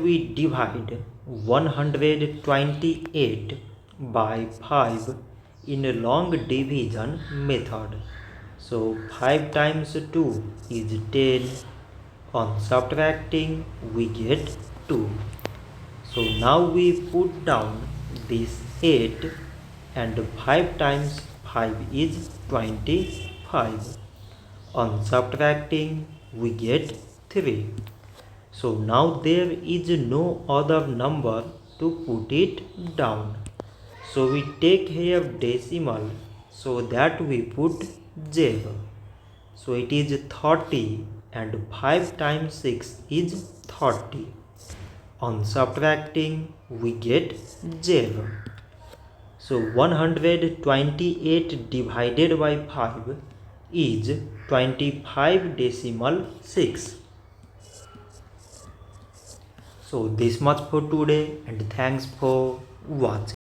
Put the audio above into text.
we divide 128 by 5 in a long division method. So 5 times 2 is 10. On subtracting we get 2. So now we put down this 8 and 5 times 5 is 25. On subtracting we get 3. So now there is no other number to put it down. So we take here decimal so that we put 0. So it is 30 and 5 times 6 is 30. On subtracting we get 0. So 128 divided by 5 is 25.6. So this much for today and thanks for watching.